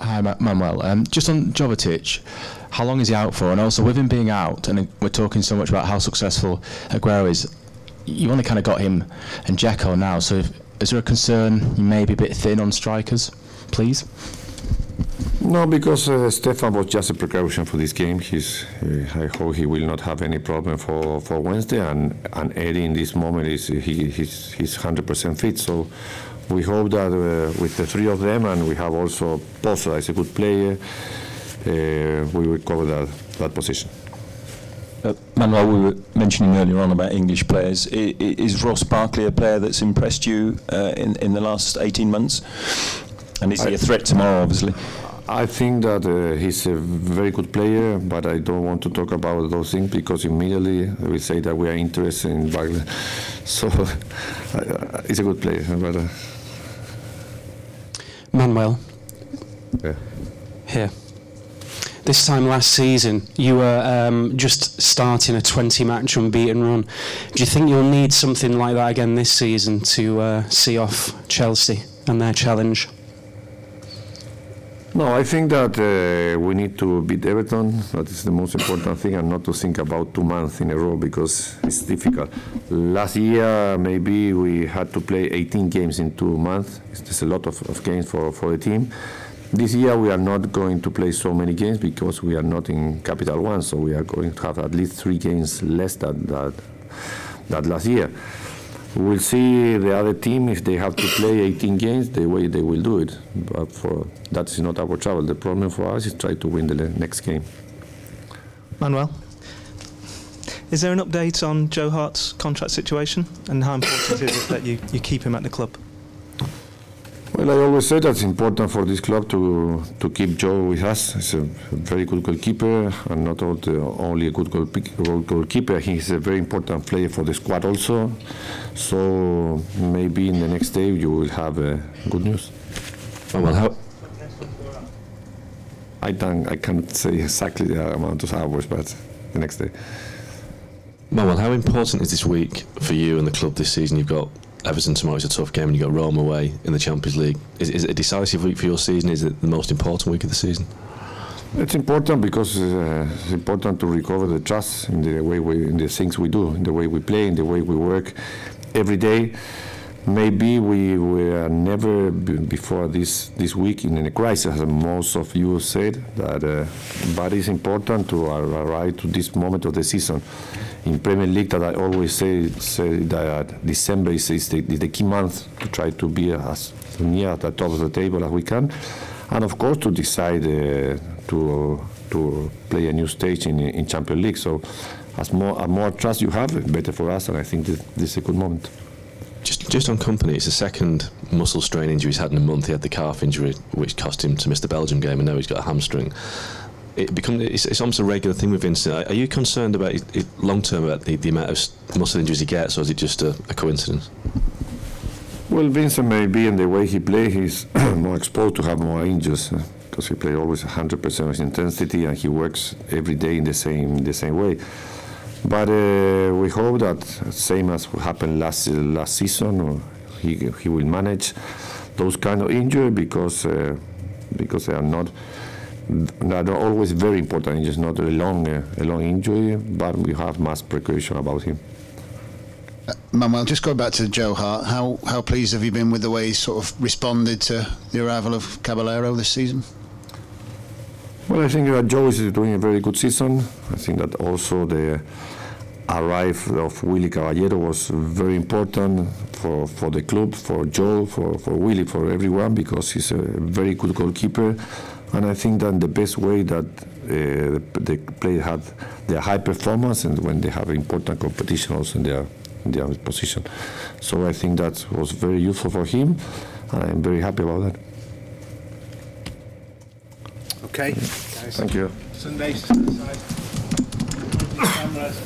Hi, Manuel. Just on Jovetic, how long is he out for? And also, with him being out, and we're talking so much about how successful Aguero is, you only kind of got him and Dzeko now. So, is there a concern you may be a bit thin on strikers, please? No, because Stefan was just a precaution for this game. I hope he will not have any problem for Wednesday. And Eddie in this moment he's 100% fit. So we hope that with the three of them, and we have also Pozo as a good player, we will cover that position. Manuel, we were mentioning earlier on about English players. Is Ross Barkley a player that's impressed you in the last 18 months? And is he a threat tomorrow, obviously? I think that he's a very good player, but I don't want to talk about those things because immediately we say that we are interested in Barkley. So he's a good player. But, Manuel. Yeah. Here. This time last season, you were just starting a 20-match unbeaten run. Do you think you'll need something like that again this season to see off Chelsea and their challenge? No, I think that we need to beat Everton. That is the most important thing, and not to think about 2 months in a row because it's difficult. Last year, maybe we had to play 18 games in 2 months. It's a lot of games for the team. This year, we are not going to play so many games because we are not in Capital One, so we are going to have at least 3 games less than that last year. We'll see the other team, if they have to play 18 games, the way they will do it. But that is not our trouble. The problem for us is try to win the next game. Manuel, is there an update on Joe Hart's contract situation, and how important is it that you keep him at the club? Well, I always say that's important for this club to keep Joe with us. He's a very good goalkeeper, and not only a good goalkeeper, he's a very important player for the squad also. So maybe in the next day you will have good news. Well, I can't say exactly the amount of hours, but the next day. Manuel, how important is this week for you and the club this season? You've got Everton tomorrow, it's a tough game, and you've got Rome away in the Champions League. Is it a decisive week for your season? Is it the most important week of the season? It's important because it's important to recover the trust in the way in the things we do, in the way we play, in the way we work every day. Maybe we were never before this week in a crisis, as most of you said, that, but it's important to arrive to this moment of the season. In Premier League, that I always say that December is the key month to try to be as near at the top of the table as we can, and of course to decide to play a new stage in Champions League. So, as more trust you have, better for us, and I think this is a good moment. Just on Company, it's the second muscle strain injury he's had in a month. He had the calf injury, which cost him to miss the Belgium game, and now he's got a hamstring. It's almost a regular thing with Vincent. Are you concerned about long term about the amount of muscle injuries he gets, or is it just a coincidence? Well, Vincent may be in the way he plays, he's more exposed to have more injuries because he plays always 100% of his intensity and he works every day in the same way. But we hope that same as happened last season, he will manage those kind of injuries because they are not always very important injuries, not a long injury, but we have much precaution about him. Manuel, just going back to Joe Hart, how pleased have you been with the way he's sort of responded to the arrival of Caballero this season? Well, I think that Joe is doing a very good season. I think that also the arrival of Willy Caballero was very important for the club, for Joe, for Willy, for everyone, because he's a very good goalkeeper. And I think that the best way that the players have their high performance and when they have important competition also in their position. So I think that was very useful for him, and I'm very happy about that. Okay. Thank you. Sundays to the side. Cameras.